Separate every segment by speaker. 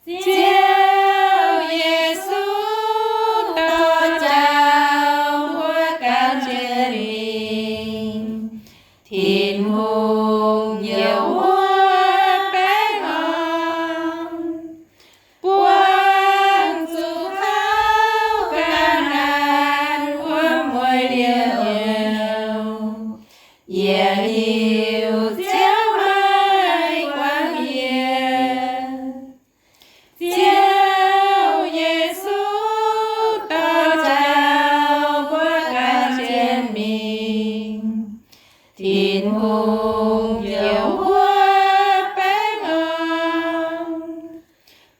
Speaker 1: Ziouv Yesu to chào vua cao trên mình, thiên hùng nhiều hoa bé ngon, quang dù khao ca nan hoa môi liều nhiều, hiểu chiếu mai quang hiền. Ziouv Yesu to chào vua cao trên mình, thiên hùng nhiều hoa bé ngon,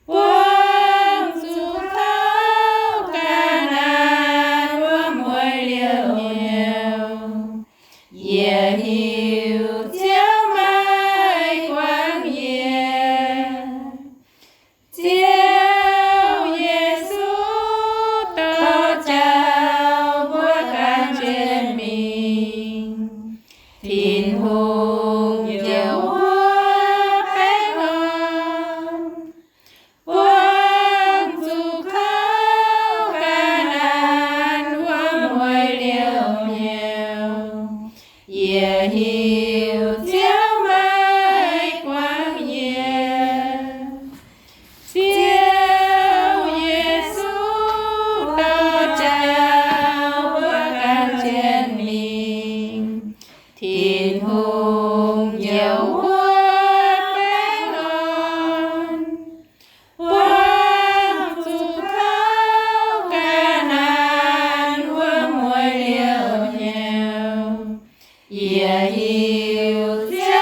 Speaker 1: quang dù khao ca nan hoa môi liều nhiều, hiểu chiếu mai quang hiền. Ziouv Yesu to chào vua cao trên mình, thiên hùng nhiều hoa bé ngon, quang dù khao ca nan hoa môi liều nhiều, hiểu chiếu mai quang hiền. Ziouv Yesu to chào vua cao trên mình, thiên hùng nhiều hoa bé ngon, quang dù khao ca nan hoa môi liều nhiều, hiểu chiếu